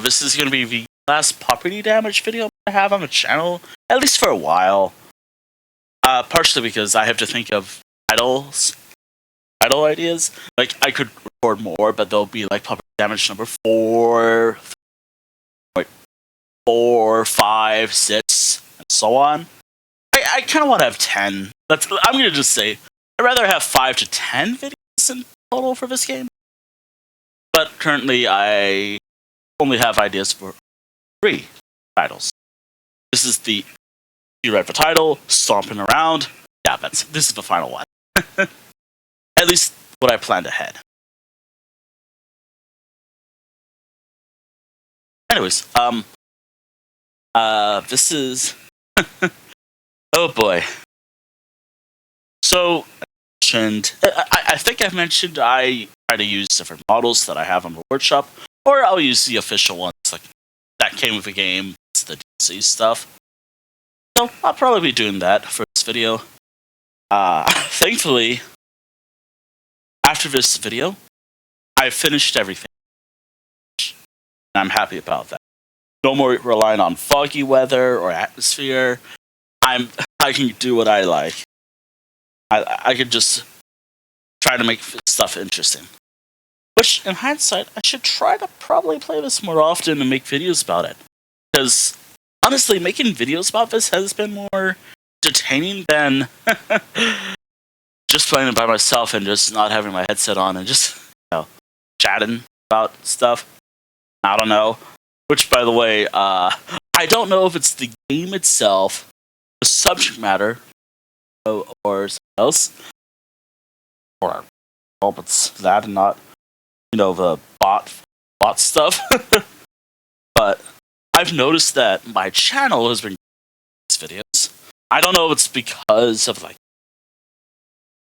this is going to be the last Pawperty Damage video I have on the channel, at least for a while. Partially because I have to think of title ideas. Like, I could record more, but they'll be like Pawperty Damage number 4, 5, 6, and so on. I kind of want to have 10. I'm going to just say, I'd rather have 5 to 10 videos in total for this game. But currently, I only have ideas for 3 titles. This is the, you read the title, Stomping Around. Yeah, this is the final one. At least what I planned ahead. Anyways, this is... oh boy. So, I think I've mentioned I try to use different models that I have on the workshop, or I'll use the official ones like that came with the game, it's the DLC stuff. So I'll probably be doing that for this video. Thankfully, after this video, I've finished everything, and I'm happy about that. No more relying on foggy weather or atmosphere. I can do what I like. I can just try to make stuff interesting. Which, in hindsight, I should try to probably play this more often and make videos about it. Because, honestly, making videos about this has been more entertaining than just playing it by myself and just not having my headset on and just, chatting about stuff. I don't know. Which, by the way, I don't know if it's the game itself, the subject matter, or something else, or well, it's that and not, the bot stuff. But I've noticed that my channel has been these videos. I don't know if it's because of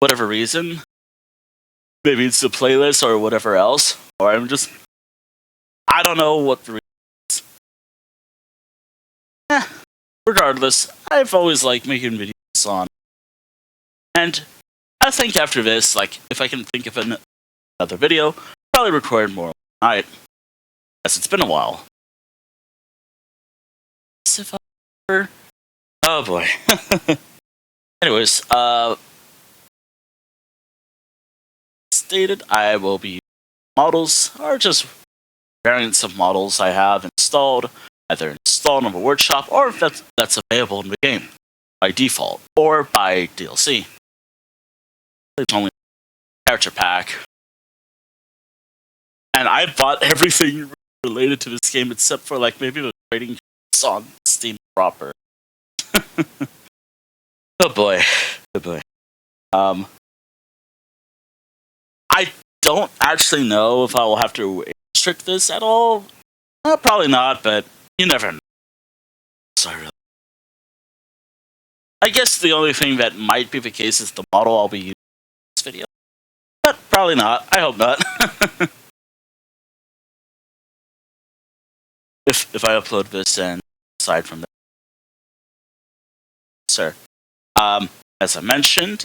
whatever reason. Maybe it's the playlist or whatever else, or I don't know what the reason is. Regardless, I've always liked making videos on. And I think after this, if I can think of another video, probably record more tonight. Yes, it's been a while. Oh boy. Anyways, stated, I will be using models, or just variants of models I have installed, either installed on the workshop, or if that's available in the game by default, or by DLC. It's only character pack. And I bought everything related to this game except for maybe the trading cards on Steam proper. Oh boy. Oh boy. I don't actually know if I will have to restrict this at all. Probably not, but you never know. Sorry. I guess the only thing that might be the case is the model I'll be using in this video. But probably not. I hope not. If I upload this, and aside from that, sir. As I mentioned,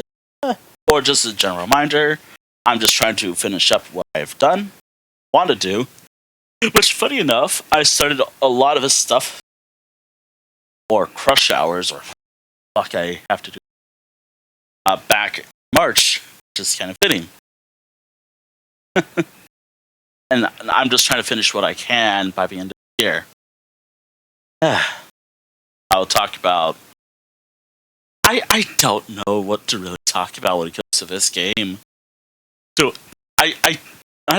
or just a general reminder, I'm just trying to finish up what I've want to do. Which, funny enough, I started a lot of this stuff, or crush hours, or fuck I have to do, back in March, which is kind of fitting. And I'm just trying to finish what I can by the end of the year. I'll talk about... I don't know what to really talk about when it comes to this game. So, I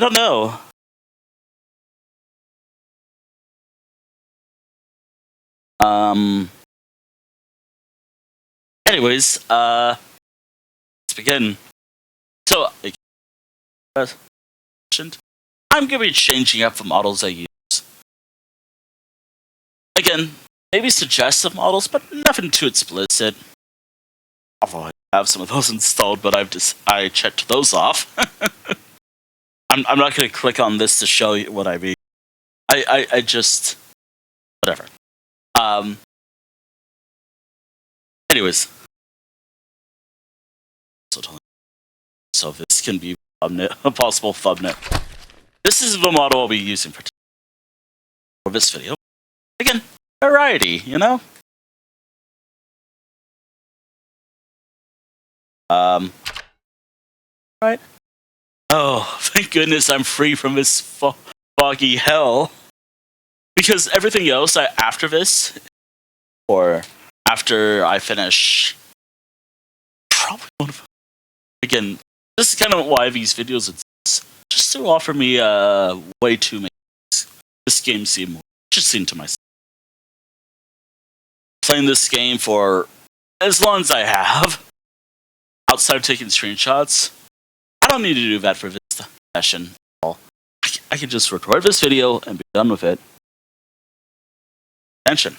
don't know. Anyways, let's begin. So, I'm going to be changing up the models I use. Again, maybe suggestive models, but nothing too explicit. Although I have some of those installed, but I checked those off. I'm not going to click on this to show you what I mean. I just... whatever. Anyways. So this can be a possible thumbnail. This is the model I'll be using for today. this video. Again, variety, you know? Right? Oh, thank goodness I'm free from this foggy hell. Because everything else after this, or after I finish, probably one of, again, this is kind of why these videos exist, just to offer me way too many. This game seemed more interesting to myself. Playing this game for as long as I have, outside of taking screenshots, I don't need to do that for this session at all. I can just record this video and be done with it. Mention.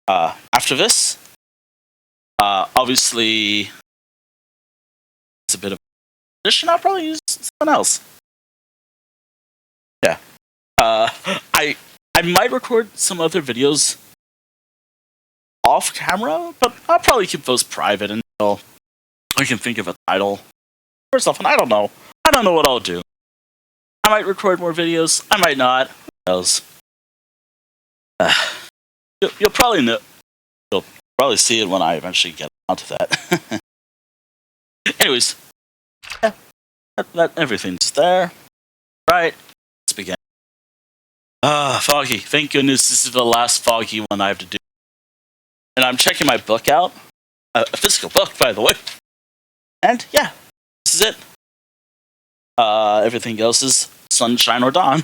After this, obviously, it's a bit of addition. I'll probably use someone else. Yeah. I might record some other videos off camera, but I'll probably keep those private until I can think of a title or something. I don't know. I don't know what I'll do. I might record more videos. I might not. Who knows? You'll probably know. You'll probably see it when I eventually get onto that. Anyways, yeah, that everything's there. Right. Let's begin. Foggy. Thank goodness this is the last foggy one I have to do. And I'm checking my book out. A physical book, by the way. And yeah, this is it. Everything else is sunshine or dawn.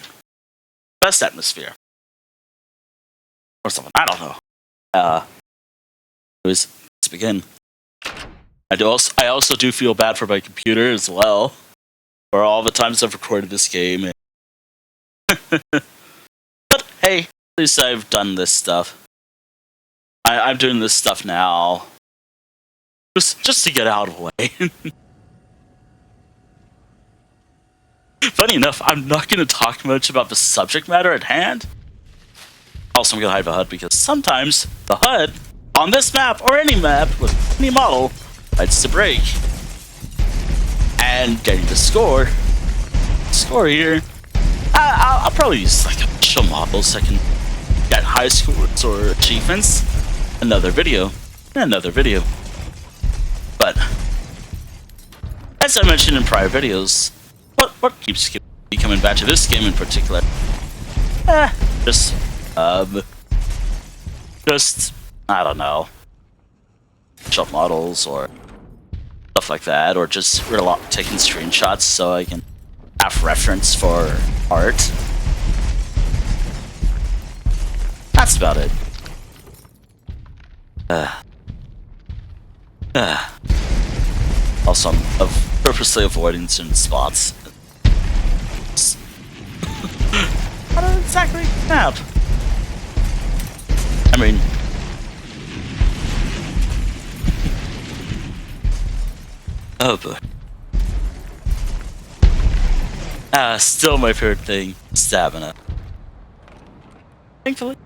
Best atmosphere. Or something. I don't know. Anyways, let's begin. I also do feel bad for my computer as well. For all the times I've recorded this game. But hey, at least I've done this stuff. I'm doing this stuff now. Just to get out of the way. Funny enough, I'm not going to talk much about the subject matter at hand. Also, I'm going to hide the HUD because sometimes the HUD on this map or any map with any model likes to break. And getting the score here, I'll probably use like a bunch of models so I can get high scores or achievements. Another video. But as I mentioned in prior videos, what keeps me coming back to this game in particular? Just I don't know, shop models or stuff like that, or just taking screenshots so I can have reference for art. That's about it. Also, I'm purposely avoiding certain spots. I don't exactly map. I mean, oh boy. Still my favorite thing, stamina. Thankfully.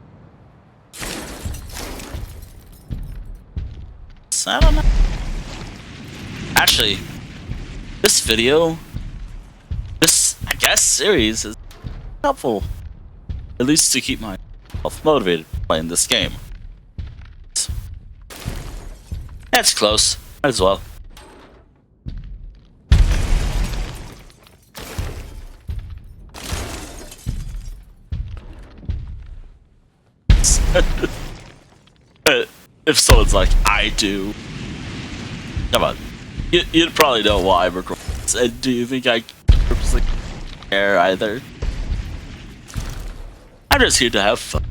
So, I don't know. Actually, this video, I guess, series is helpful. At least to keep myself motivated playing this game. That's close. Might as well. If someone's like, I do. Come on. You'd probably know why I'm recording this. And do you think I purposely care either? I'm just here to have fun.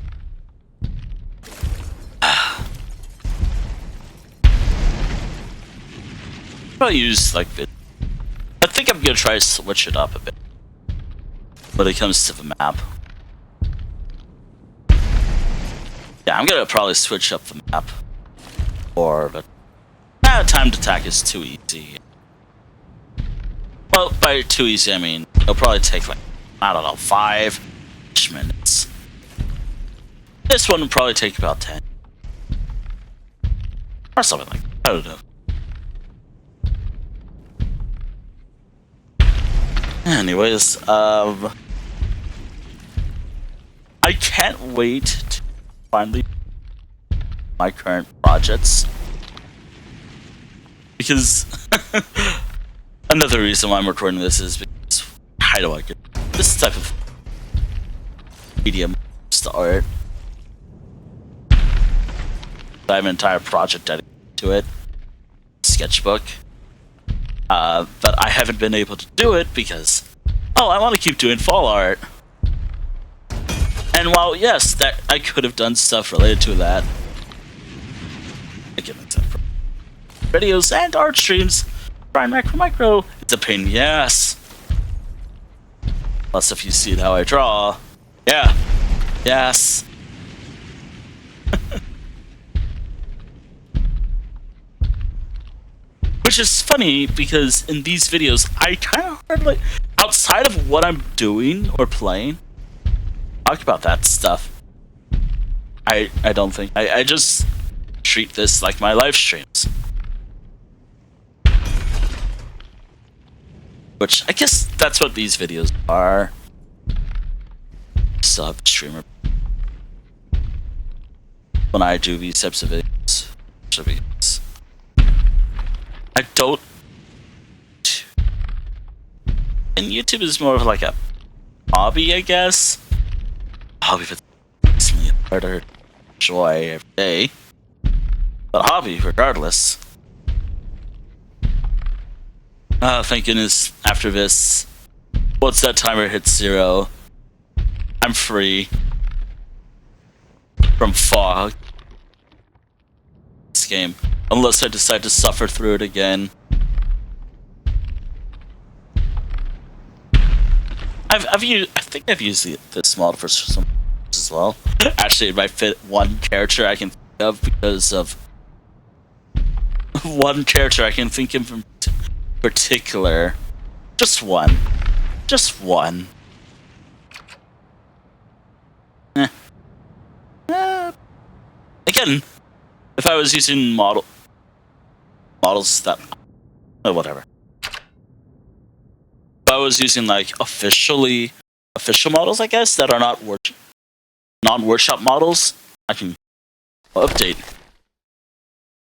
I'll use like this. I think I'm gonna try to switch it up a bit when it comes to the map. Yeah, I'm gonna probably switch up the map. But time to attack is too easy. Well, by too easy, I mean it'll probably take like, I don't know, 5 minutes. This one will probably take about 10. Or something like that. I don't know. Anyways, I I can't wait to finally my current projects, because another reason why I'm recording this is because how do I get this type of medium start? I have an entire project dedicated to it, sketchbook, but I haven't been able to do it because, I want to keep doing fall art. And while yes, that I could have done stuff related to that, again, videos and art streams, Brian Micro, it's a pain in the ass. Plus, if you see how I draw, yeah, yes. Which is funny because in these videos, I kind of hardly, outside of what I'm doing or playing, talk about that stuff. I don't think I just treat this like my live streams, which I guess that's what these videos are. Sub streamer when I do these types of videos. I don't. And YouTube is more of like a hobby, I guess. Hobby for harder joy every day, but hobby regardless. Thank goodness after this, once that timer hits 0, I'm free from fog. This game, unless I decide to suffer through it again. I think I've used this model for some as well. Actually, it might fit one character I can think of because of one character I can think of in particular. Just one. Again, if I was using models that, whatever. If I was using like official models, I guess, that are not non-workshop models, I can update.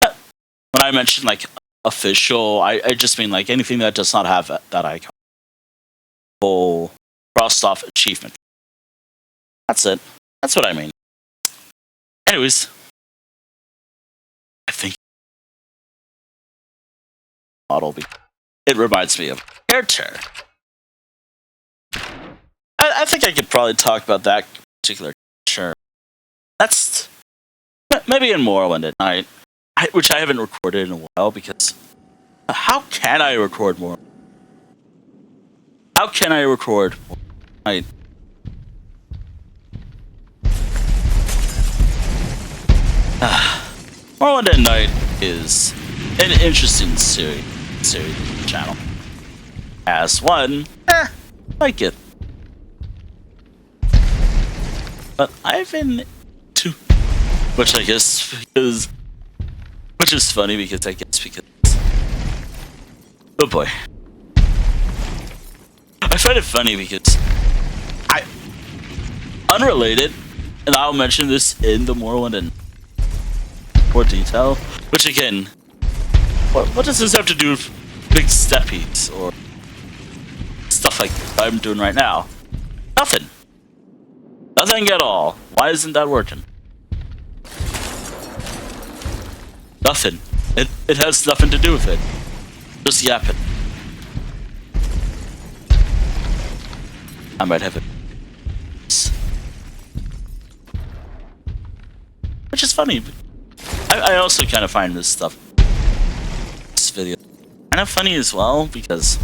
When I mention like official, I just mean like anything that does not have that icon. Whole crossed off achievement. That's it. That's what I mean. Anyways, I think model, it reminds me of character. I think I could probably talk about that particular character. That's maybe in Morrowind at night, which I haven't recorded in a while because how can I record more? How can I record more? Morrowind at Night is an interesting series channel. As one, like it. But I've been too, which is funny because oh boy. I find it funny because unrelated, and I'll mention this in the Morrowind in more detail, which again, what does this have to do with big steppies or stuff like I'm doing right now? Nothing at all. Why isn't that working? Nothing. It has nothing to do with it. Just yapping. I might have it. Which is funny. I also kind of find this video kind of funny as well because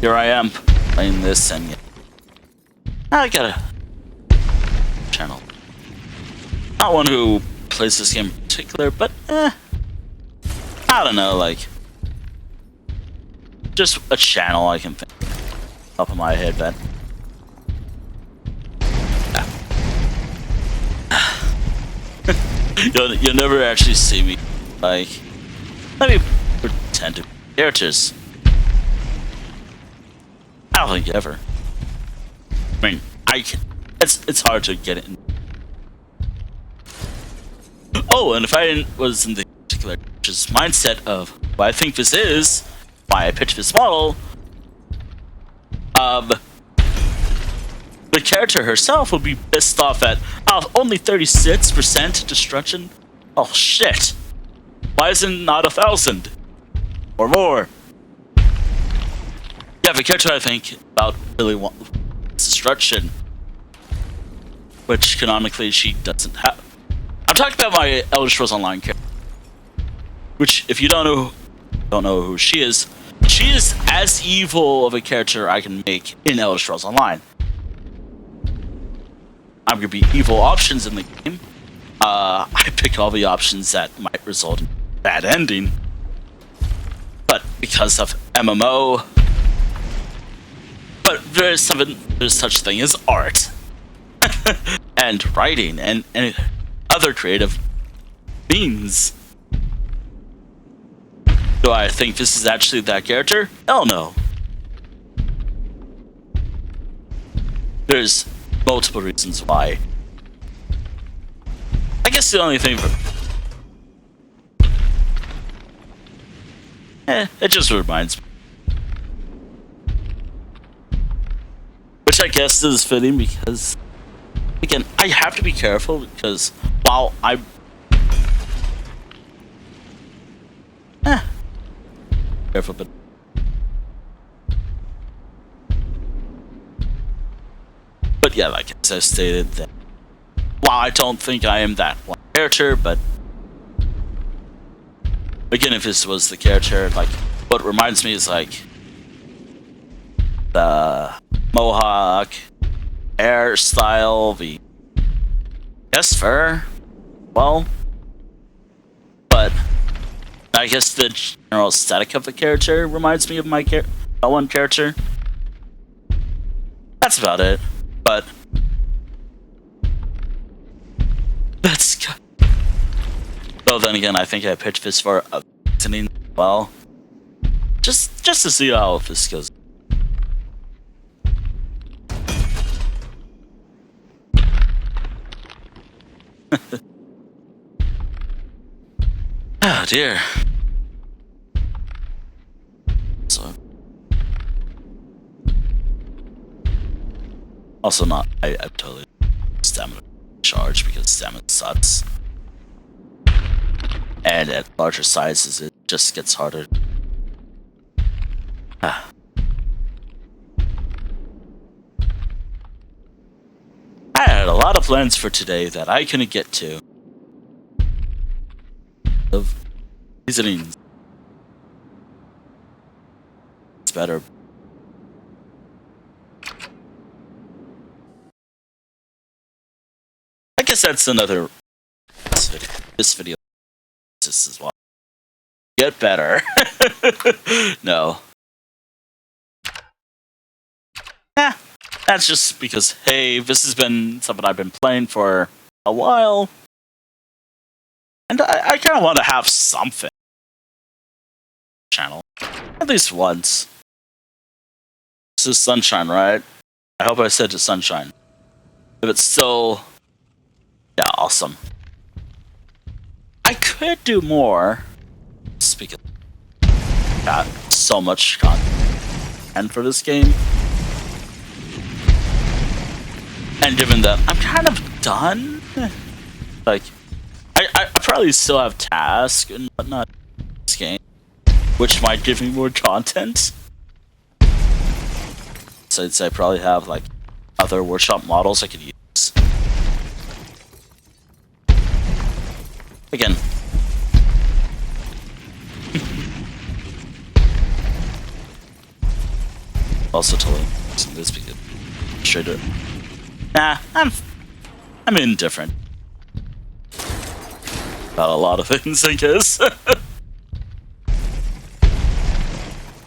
here I am playing this and I got a channel. Not one who plays this game in particular, but I don't know, like just a channel I can think top of my head that you'll never actually see me like let me pretend to be characters. I don't think ever. I mean, it's hard to get it in. Oh, and if I was in the particular mindset of what I think this is, why I pitched this model, the character herself would be pissed off at only 36% destruction. Oh shit! Why isn't it not 1,000 or more? Yeah, the character I think about really wants destruction, which canonically she doesn't have. I'm talking about my Elder Scrolls Online character, which, if you don't know who she is as evil of a character I can make in Elder Scrolls Online. I'm gonna be evil options in the game. I pick all the options that might result in a bad ending, but because of MMO, but there's such thing as art and writing and other creative means. Do I think this is actually that character? Hell no. There's multiple reasons why. I guess the only thing it just reminds me. Which I guess is fitting because, again, I have to be careful because while I careful, but yeah, like as I stated, that while I don't think I am that one character, but again, if this was the character, like what reminds me is like the mohawk hairstyle, the fur, well, but I guess the general aesthetic of the character reminds me of my one character. That's about it. But that's. Well, then again, I think I pitched this for a listening well, just to see how this goes. Oh dear. So also not I'm totally stamina charge because stamina sucks. And at larger sizes it just gets harder. I had a lot of plans for today that I couldn't get to. Of reasonings. It's better. I guess that's another this video this is why get better. No. That's just because hey, this has been something I've been playing for a while. And I kind of want to have something channel at least once. This is Sunshine, right? I hope I said to Sunshine. If it's still, yeah, awesome. I could do more, just because I got so much content for this game, and given that I'm kind of done, like. I probably still have tasks and whatnot in this game, which might give me more content. So I'd say I probably have like other workshop models I could use. Again. Also totally using this because straight up. Nah, I'm indifferent. About a lot of things, I guess.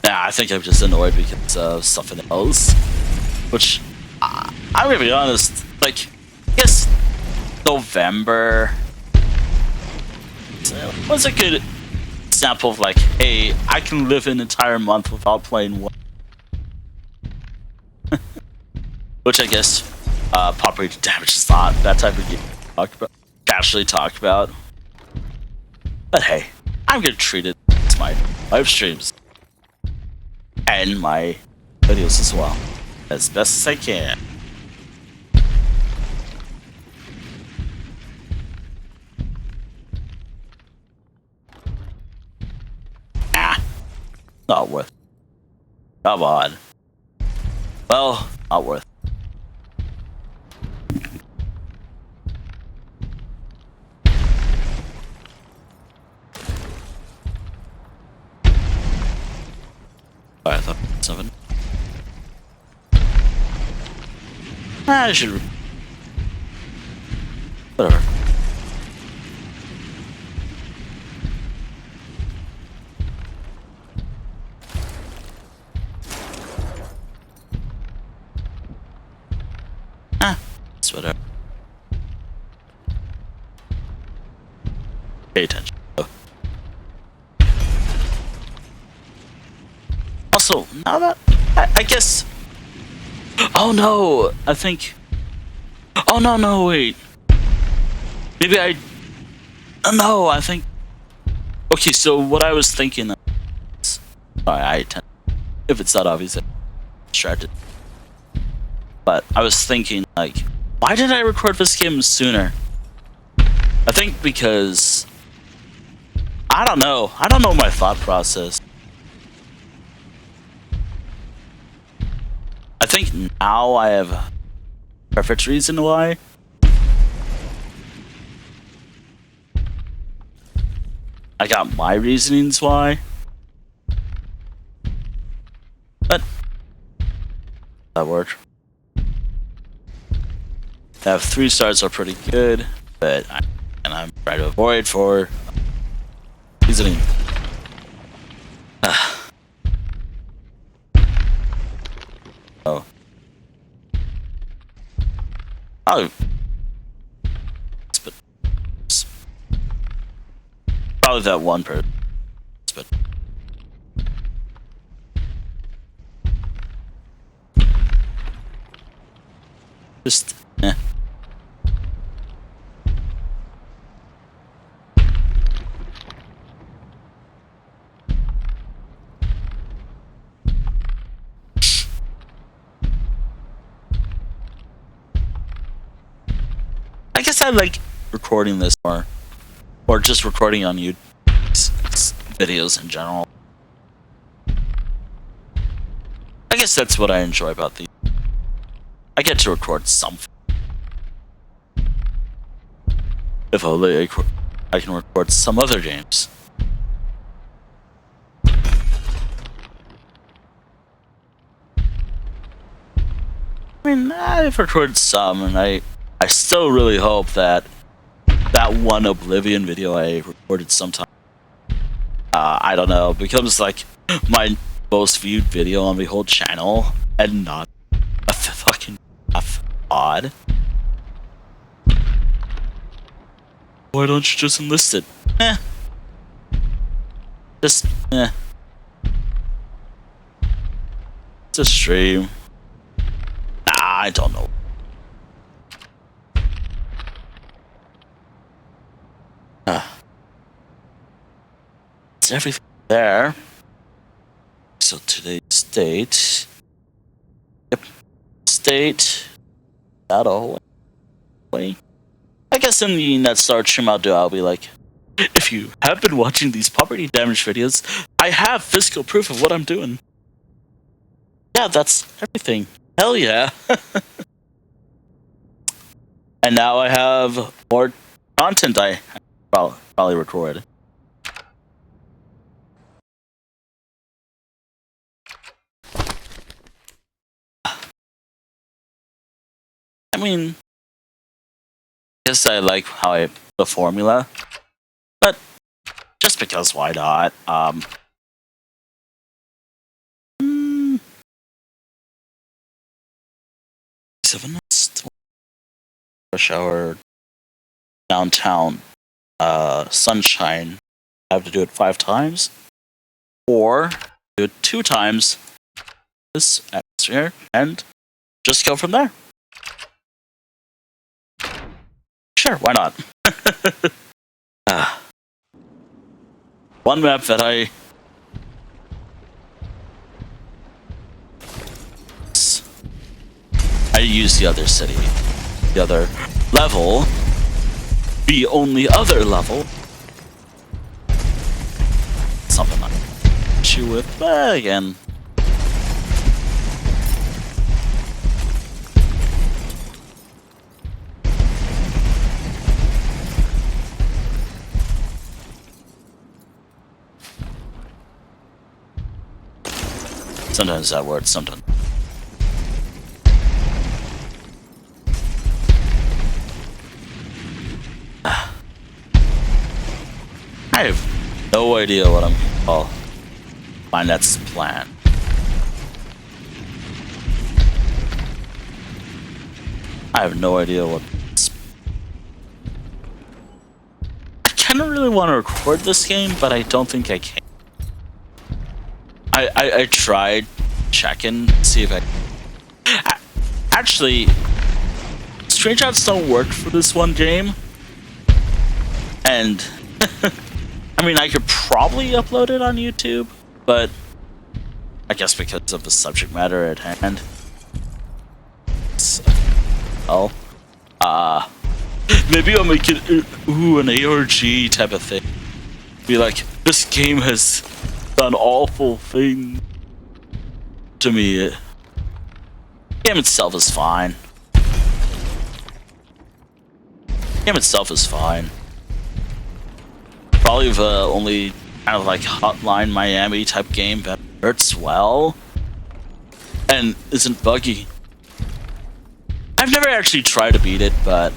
I think I'm just annoyed because of something else. Which, I'm gonna be honest, like, I guess November was a good example of like, hey, I can live an entire month without playing one. Which I guess Pawperty Damage is not that type of game to casually talk about. But hey, I'm gonna treat it as my live streams and my videos as well, as best as I can. Not worth it. Come on. Well, not worth it. I thought 7. I should. Whatever. It's whatever. Pay attention. Also, now that I guess. Oh no! I think. Oh no! Wait. Maybe I. No, I think. Okay, so what I was thinking. Sorry, if it's not obvious, I'm distracted. But I was thinking, like, why didn't I record this game sooner? I think because I don't know. I don't know my thought process. I think now I have a perfect reason why. I got my reasonings why. But that worked. To have 3 stars are pretty good, but I'm trying to avoid for reasoning. Oh. Oh. Probably that one person. But just I guess I like recording this more, or just recording on YouTube videos in general. I guess that's what I enjoy about these. I get to record something. If only I can record some other games. I mean, I've recorded some, and I still really hope that that one Oblivion video I recorded sometime, I don't know, becomes like my most viewed video on the whole channel, and not a fucking odd. Why don't you just enlist it? Just it's a stream. I don't know. It's everything there. So today's date. Yep. State. That all way. I guess in the NetStar stream I'll be like, if you have been watching these Pawperty Damage videos, I have physical proof of what I'm doing. Yeah, that's everything. Hell yeah. And now I have more content I probably recorded. I mean, I guess I like how the formula, but just because, why not? 7 minutes. Rush hour. Downtown. Sunshine. I have to do it 5 times, or do it 2 times. This atmosphere, and just go from there. Sure, why not? One map that I use the other city, the other level, the only other level. Something like issue with, but again. Sometimes that works, sometimes. I have no idea what I'm gonna call my next plan. I have no idea what. I kind of really want to record this game, but I don't think I can. I tried checking to see if I actually screenshots don't work for this one game, and I mean I could probably upload it on YouTube, but I guess because of the subject matter at hand, so, maybe I'll make it an ARG type of thing. Be like, this game has done awful thing to me. The game itself is fine. The game itself is fine. Probably the only kind of like Hotline Miami type game that hurts well and isn't buggy. I've never actually tried to beat it, but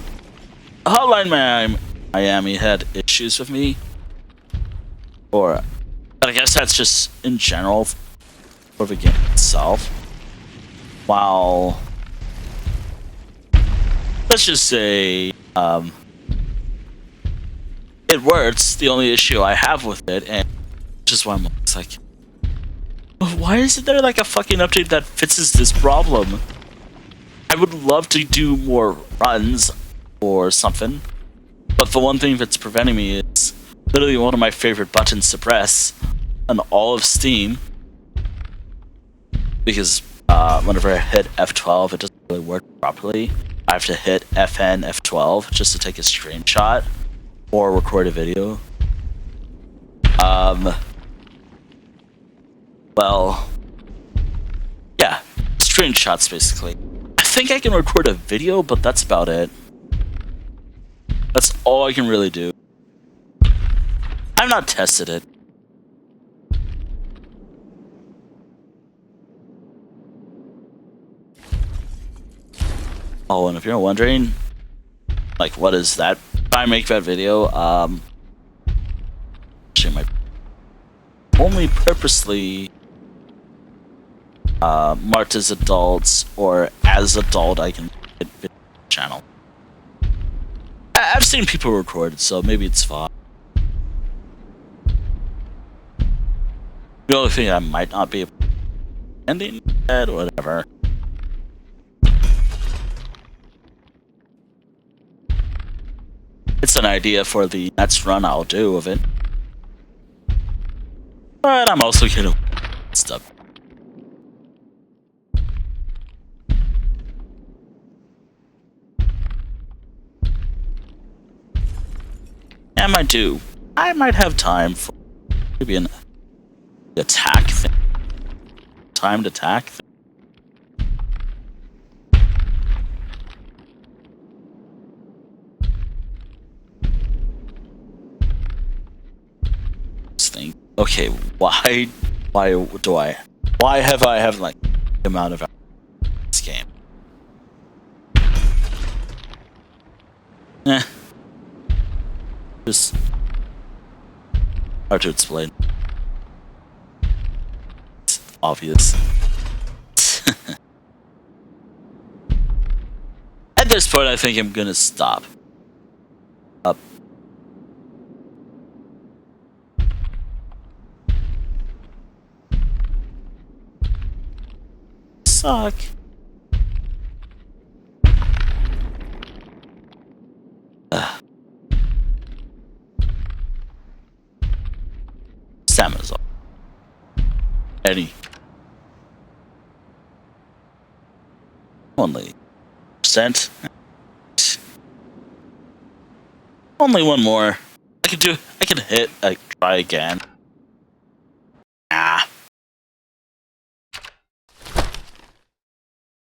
Hotline Miami had issues with me. But I guess that's just in general for the game itself. While, let's just say, it works. The only issue I have with it, and just why I'm like, why isn't there like a fucking update that fixes this problem? I would love to do more runs or something, but the one thing that's preventing me is literally one of my favorite buttons to press on all of Steam, because whenever I hit F12 it doesn't really work properly. I have to hit FN F12 just to take a screenshot or record a video. Well, yeah, screenshots basically. I think I can record a video, but that's about it. That's all I can really do. I've not tested it. Oh, and if you're wondering, like, what is that? If I make that video, actually, my only purposely marked as adults or as adult, I can hit video channel. I've seen people record it, so maybe it's fine. The only thing I might not be ending it, whatever. It's an idea for the next run I'll do of it. But I'm also gonna stuff. I might do. I might have time for maybe an attack thing. Timed attack thing. Thing. Okay, why have I like the amount of this game? Just hard to explain. It's obvious. At this point, I think I'm gonna stop. Up. Suck. any. Only percent. Only one more. I can hit, like, try again. Ah.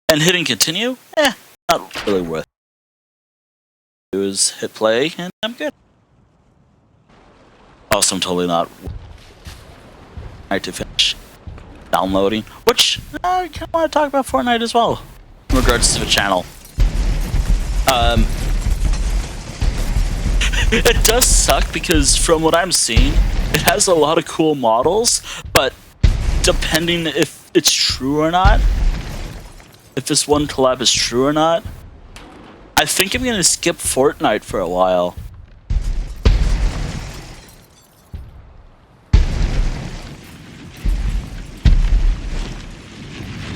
And hitting continue? Not really worth it. Do is hit play, and I'm good. Also, I'm totally not right to finish downloading, which I kind of want to talk about Fortnite as well, in regards to the channel. It does suck because from what I'm seeing, it has a lot of cool models, but depending if it's true or not, if this one collab is true or not, I think I'm gonna skip Fortnite for a while.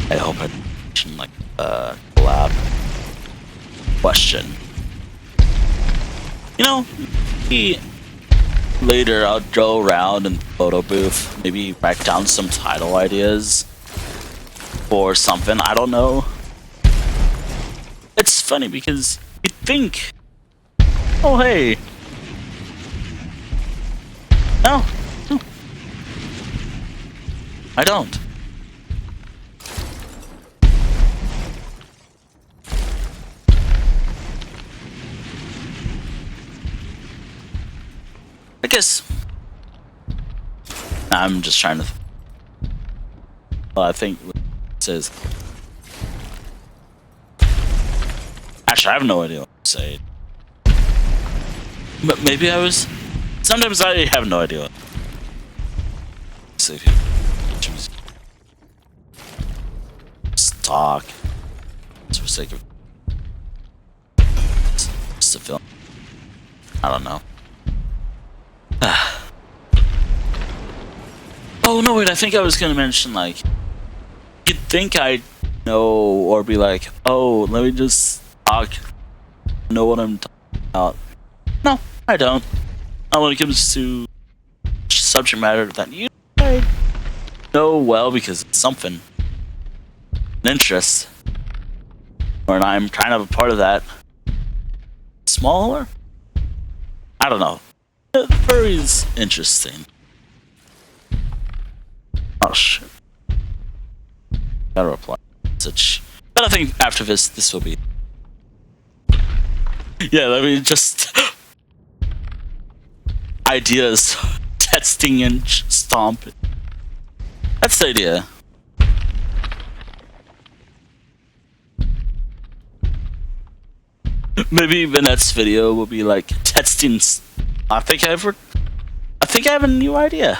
I hope I mention like a collab question. You know, maybe later I'll go around and photo booth, maybe write down some title ideas or something. I don't know. It's funny because you think, oh hey, no, I don't. I guess I'm just trying to. Well, I think it says. Actually, I have no idea what to say. But maybe I was. Sometimes I have no idea. Save here. Just talk. Just for the sake of. Just a film. I don't know. Oh no, wait, I think I was gonna mention, like, you'd think I'd know or be like, oh, let me just talk, know what I'm talking about. No, I don't. Not when it comes to subject matter that you know well because it's something, an interest, or I'm kind of a part of that. Smaller? I don't know. The furry's interesting. Oh shit. Gotta reply message. But I think after this will be. Yeah, let me just ideas, testing and stomping. That's the idea. Maybe the next video will be like testing. I think I have a new idea.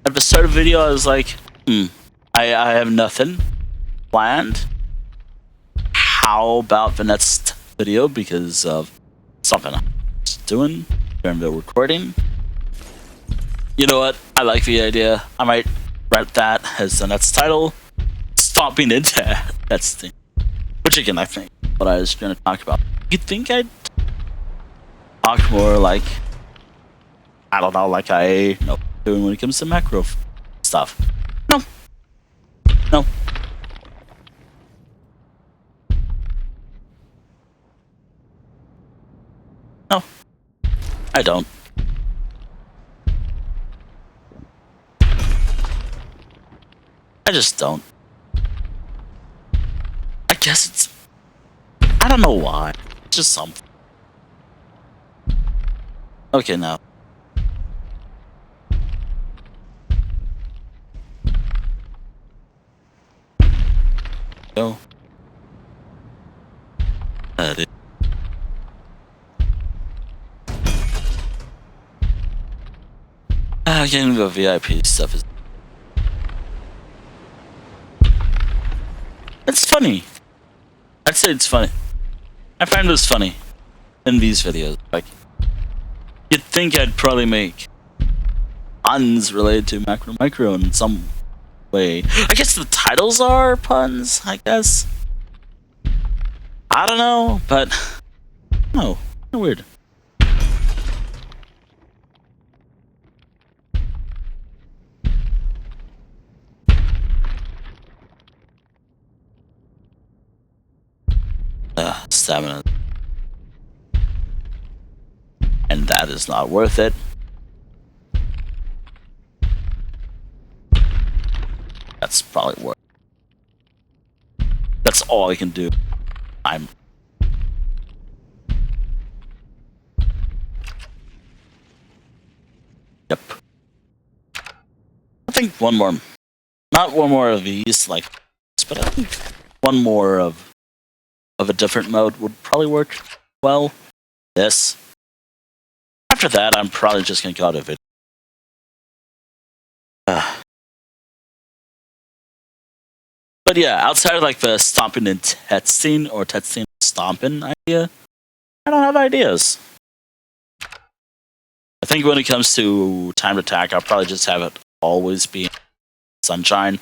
At the start of the video, I was like, I have nothing planned. How about the next video because of something I'm doing during the recording? You know what? I like the idea. I might write that as the next title. Stomping into that's the thing. Which again, I think what I was going to talk about. You'd think I'd talk more like, I don't know, like I know doing when it comes to macro stuff. No. No. No. I don't. I just don't. I guess it's. I don't know why. It's just something. Okay, now. Go. Edit. Getting the VIP stuff is. It's funny. I'd say it's funny. I find this funny in these videos. Like, you'd think I'd probably make puns related to micro in some way. I guess the titles are puns, I guess. I don't know, but no, weird. 7. And that is not worth it. That's probably worth it. That's all I can do. Yep. I think one more. Not one more of these, like, but I think one more of a different mode would probably work well. This. After that, I'm probably just gonna go out of it. But yeah, outside of like the stomping and testing or testing stomping idea, I don't have ideas. I think when it comes to time to attack, I'll probably just have it always be sunshine,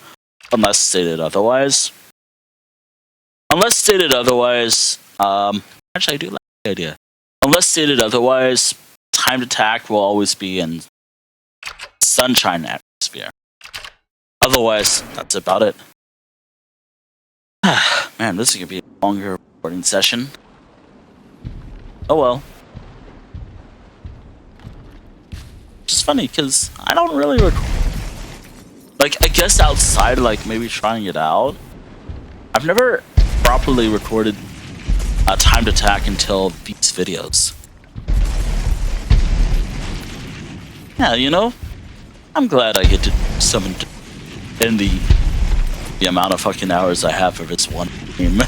unless stated otherwise. Unless stated otherwise, actually I do like the idea. Unless stated otherwise, time to attack will always be in sunshine atmosphere. Otherwise, that's about it. Man, this is gonna be a longer recording session. Oh well. Which is funny, because I don't really like, I guess outside, like, maybe trying it out, I've never properly recorded a time to attack until these videos. Yeah, you know, I'm glad I get to summon in the amount of fucking hours I have for this one game.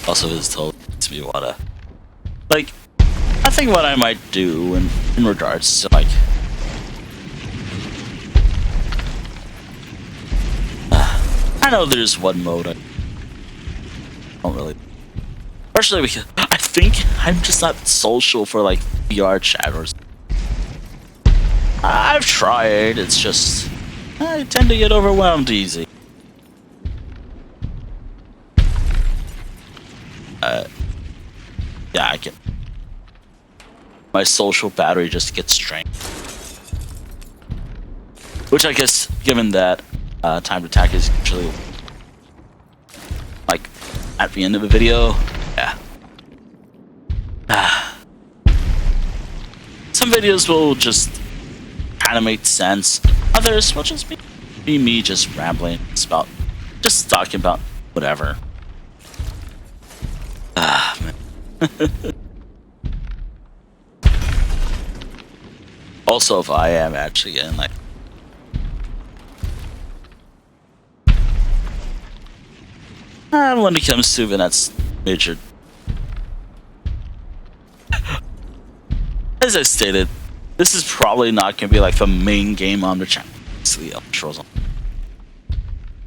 Also, this totally makes me wanna, like, I think what I might do in regards to, like, I know there's one mode I don't really, especially because I think I'm just not social for, like, VR chat or something. I've tried, it's just I tend to get overwhelmed easy. Yeah, I get my social battery just gets drained. Which I guess, given that time to attack is usually like at the end of the video, yeah. Some videos will just kind of make sense. Others will just be me just rambling. It's about just talking about whatever. Man. Also, if I am actually getting like when it comes to Vanette's major, as I stated, this is probably not going to be like the main game on the channel. It's the outros on.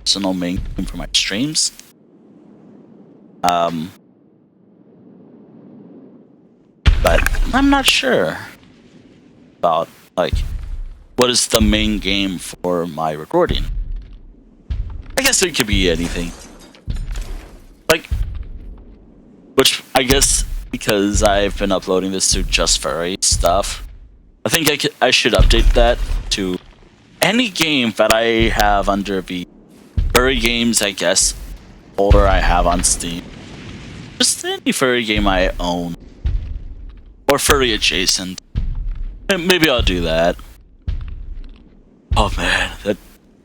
So no main game for my streams. But I'm not sure about, like, what is the main game for my recording. I guess it could be anything. Like, which I guess because I've been uploading this to Just Furry stuff, I think I should update that to any game that I have under the furry games, I guess, folder I have on Steam. Just any furry game I own. Or furry adjacent. Maybe I'll do that. Oh man,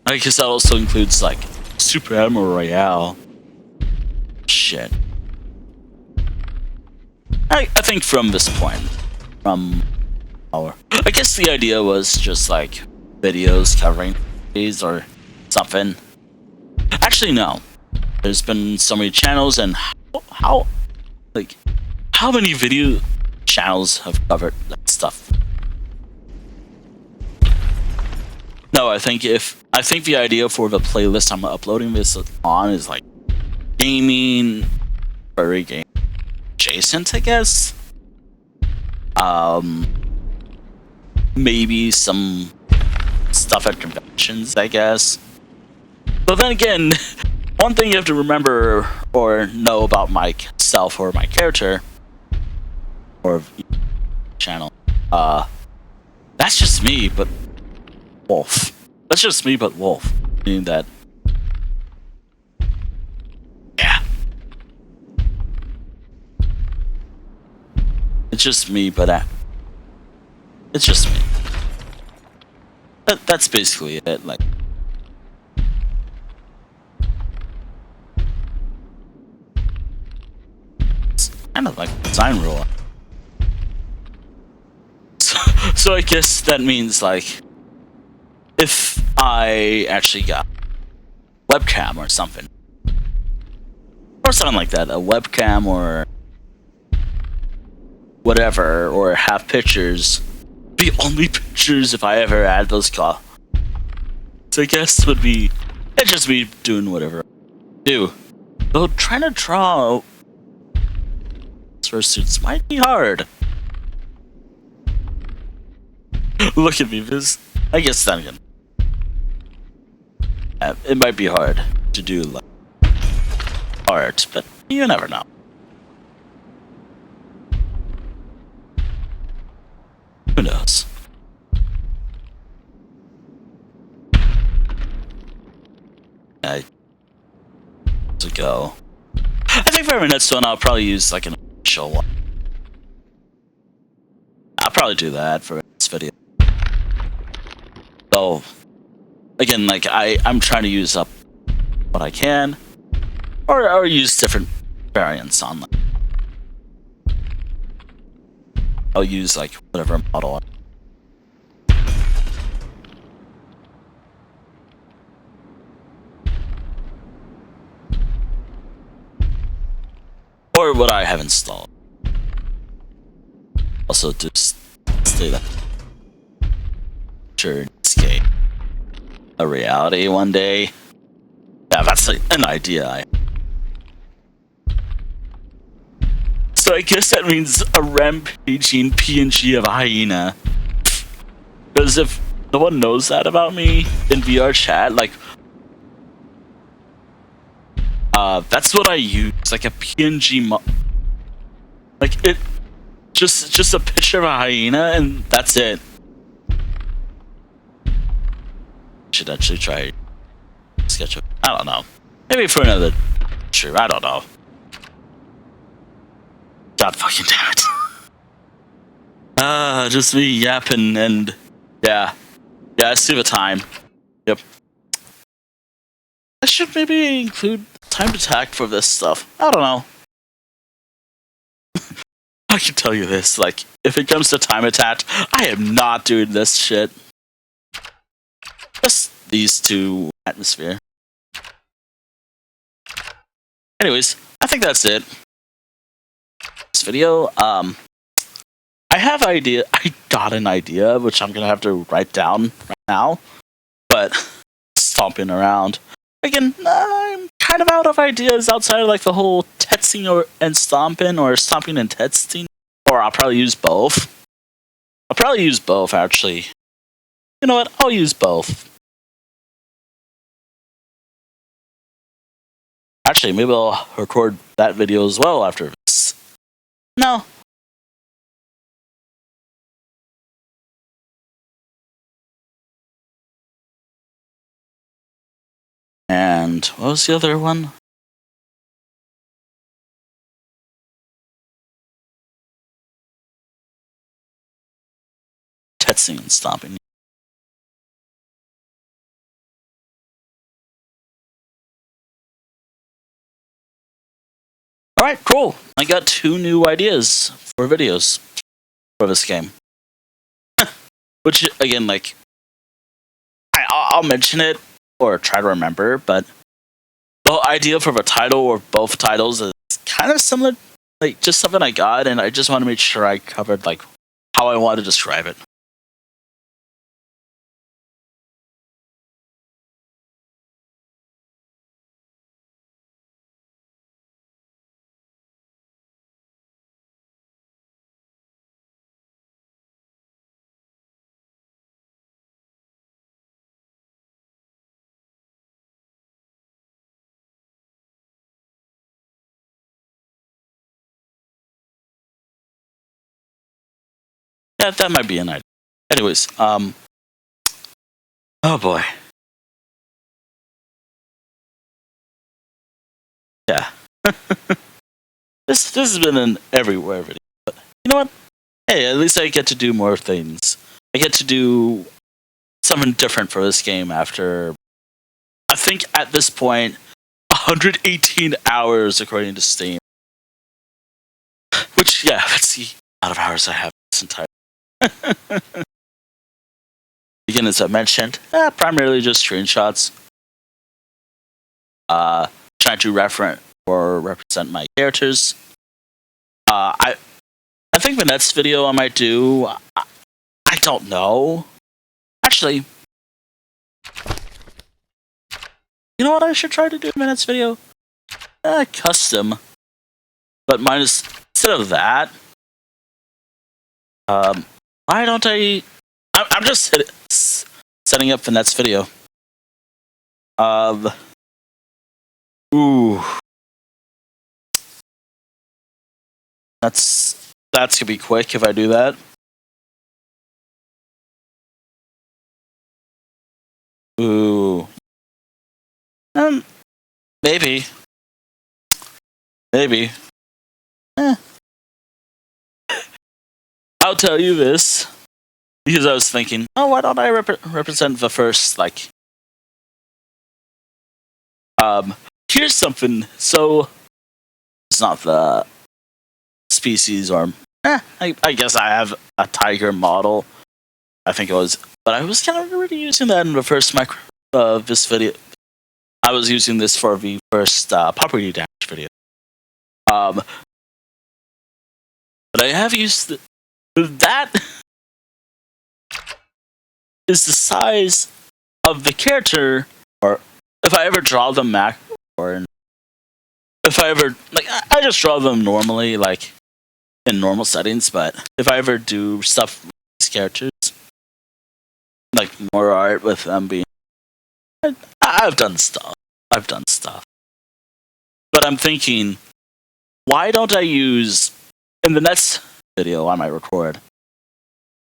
I guess that also includes like Super Animal Royale. Shit. I think from this point, I guess the idea was just like videos covering these or something. Actually, no. There's been so many channels, and how many video channels have covered that stuff? No, I think the idea for the playlist I'm uploading this on is like gaming, furry game adjacent, I guess. Maybe some stuff at conventions, I guess. But then again, one thing you have to remember or know about myself or my character or channel, That's just me, but wolf. That's just me, but wolf. Meaning that. Yeah. It's just me, but it's just me. That's basically it. Like, it's kind of like a design rule. So I guess that means like, if I actually got a webcam or something like that, a webcam or whatever, or have pictures, be only pictures if I ever add those So I guess would be it just me doing whatever I do. Though trying to draw suits might be hard. Look at me, this. I guess then again, it might be hard to do like art, but you never know. Who knows? To go. I think for my next one, I'll probably use like an official one. I'll probably do that for this video. So, again, like I'm trying to use up what I can, or use different variants on. Like, I'll use like whatever model. Or what I have installed. Also, just stay that. Sure, escape a reality one day. Yeah, that's like an idea. So I guess that means a rampaging PNG of a hyena. Because if no one knows that about me in VR chat, like, that's what I use, like a PNG like it, just a picture of a hyena, and that's it. Should actually try sketch it. I don't know. Maybe for another trip. I don't know. God fucking damn it. Just me yapping and yeah. Yeah, I see the time. Yep. I should maybe include time attack for this stuff. I don't know. I can tell you this, like, if it comes to time attack, I am not doing this shit. Just these two atmosphere. Anyways, I think that's it. This video, I got an idea, which I'm gonna have to write down right now, but stomping around. Again, I'm kind of out of ideas outside of like the whole tetsing and stomping, or stomping and tetsing, or I'll probably use both. I'll probably use both, actually. You know what? I'll use both. Actually, maybe I'll record that video as well after this. No. And what was the other one? Tetsing and stomping. Alright, cool. I got 2 new ideas for videos for this game. Which, again, like, I'll mention it or try to remember, but the idea for the title or both titles is kind of similar, like just something I got, and I just want to make sure I covered like how I want to describe it. That might be an idea. Anyways, oh boy. Yeah. This has been an everywhere video. But you know what? Hey, at least I get to do more things. I get to do something different for this game after, I think at this point, 118 hours according to Steam. Which, yeah, that's the amount of hours I have this entire. Again, as I mentioned, primarily just screenshots. Trying to represent my characters. I think the next video I might do, I don't know. Actually, you know what I should try to do in the next video? Custom. But minus, instead of that, why don't I'm just setting up the next video. Ooh. That's gonna be quick if I do that. Ooh. Maybe. I'll tell you this because I was thinking, oh, why don't I represent the first, like, here's something. So it's not the species, or I guess I have a tiger model. I think it was, but I was kind of already using that in the first this video. I was using this for the first Pawperty Damage video. But I have used that is the size of the character, or if I ever draw them back, or if I ever, like, I just draw them normally, like in normal settings. But if I ever do stuff with these characters, like more art with them being, I've done stuff. But I'm thinking, why don't I use, in the next video I might record,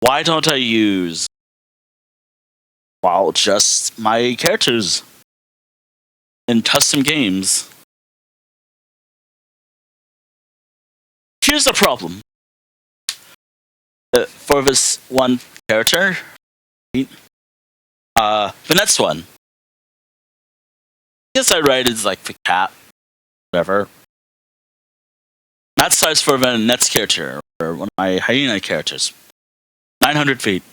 why don't I use, well, just my characters in custom games? Here's the problem. For this one character, the next one, I guess I write is like the cat, whatever. That size for the next character, or one of my hyena characters, 900 feet.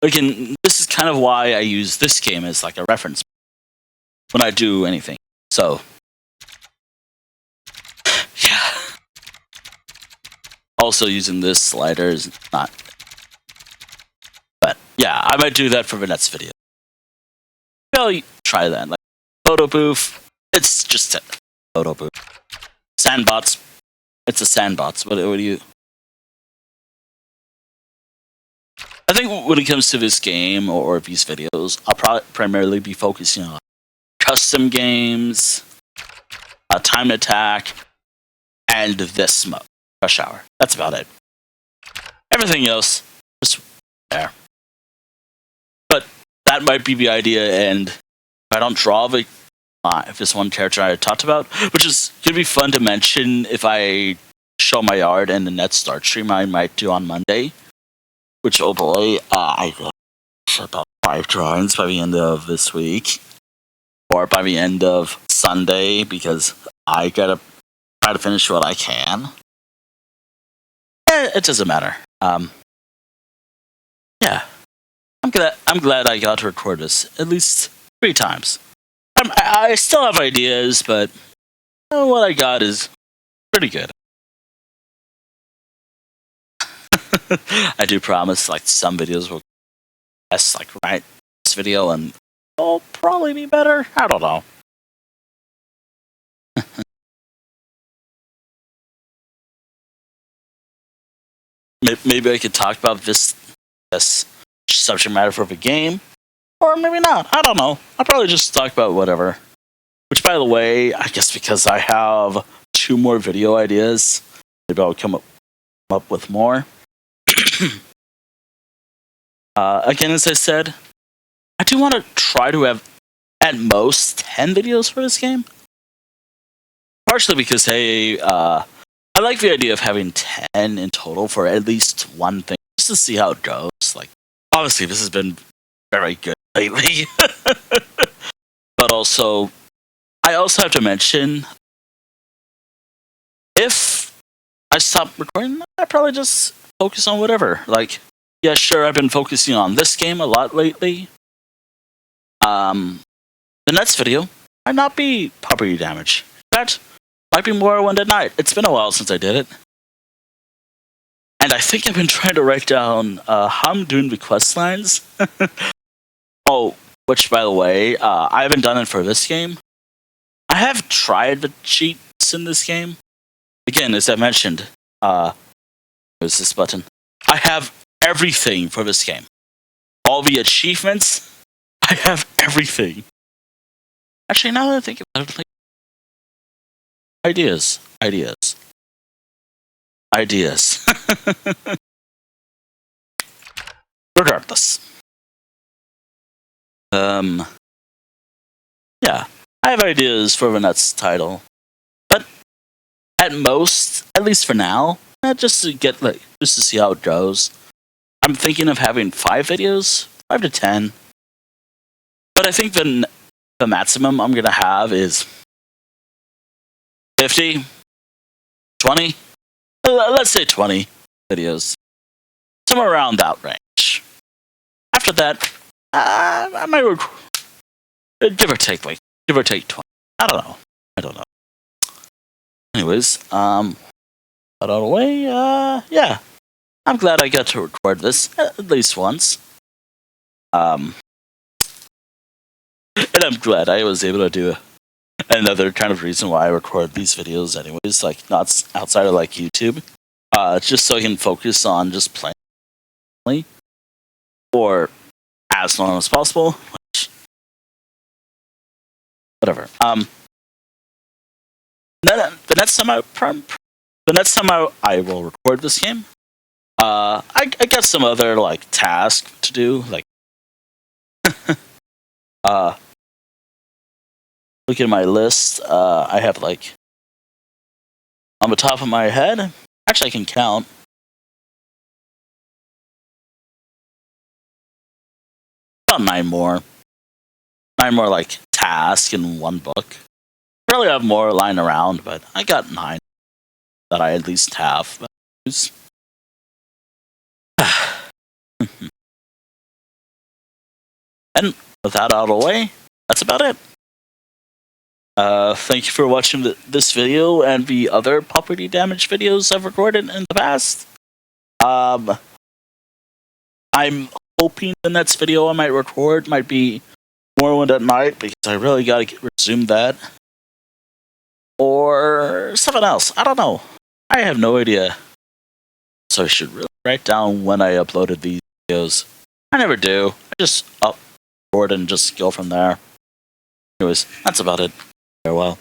Again, this is kind of why I use this game as like a reference when I do anything. So, yeah. Also using this slider is not. But yeah, I might do that for the next video. I'll try that. Like photo booth, it's just a photo booth. Sandbots, it's a sandbots. What do you? I think when it comes to this game or these videos, I'll primarily be focusing on custom games, time attack, and this mode, Rush Hour. That's about it. Everything else, just there. But that might be the idea, and if I don't draw the if this one character I talked about, which is gonna be fun to mention if I show my art in the next start stream I might do on Monday. Which, oh boy, I got about 5 drawings by the end of this week, or by the end of Sunday, because I gotta try to finish what I can. It doesn't matter. Yeah, I'm glad I got to record this at least 3 times. I still have ideas, but what I got is pretty good. I do promise, like, some videos will best, like, right this video, and it'll probably be better. I don't know. Maybe I could talk about this subject matter for the game, or maybe not. I don't know. I'll probably just talk about whatever. Which, by the way, I guess because I have 2 more video ideas, maybe I'll come up with more. Again, as I said, I do want to try to have at most 10 videos for this game. Partially because, hey, I like the idea of having 10 in total for at least one thing, just to see how it goes. Like, obviously, this has been very good lately. But also, I also have to mention, if I stop recording, I probably just focus on whatever. Like, yeah, sure, I've been focusing on this game a lot lately. The next video might not be Pawperty Damage. In fact, might be Morrowind at night. It's been a while since I did it. And I think I've been trying to write down how I'm doing the quest lines. Oh, which, by the way, I haven't done it for this game. I have tried the cheats in this game. Again, as I mentioned, where's this button? I have everything for this game. All the achievements, I have everything. Actually, now that I think about it, like, ideas. Regardless. Yeah, I have ideas for the next title. But at most, at least for now, just to see how it goes. I'm thinking of having 5 videos, 5 to 10. But I think the maximum I'm gonna have is 50, 20. Let's say 20 videos, somewhere around that range. After that, I might give or take 20. I don't know. Anyways, out of the way. Yeah, I'm glad I got to record this at least once. And I'm glad I was able to do another kind of reason why I record these videos anyways, like not outside of like YouTube. Just so I can focus on just playing or as long as possible. Which, whatever. The next time I will record this game, I got some other like tasks to do, like look at my list. I have like on the top of my head. Actually, I can count. About 9 more. 9 more like tasks in one book. Probably have more lying around, but I got 9 that I at least have. And with that out of the way, that's about it. Thank you for watching this video and the other Pawperty Damage videos I've recorded in the past. I'm hoping the next video I might record might be Morrowind at night, because I really gotta resume that. Or something else. I don't know. I have no idea. So I should really write down when I uploaded these videos. I never do. I just upload and just go from there. Anyways, that's about it. Farewell.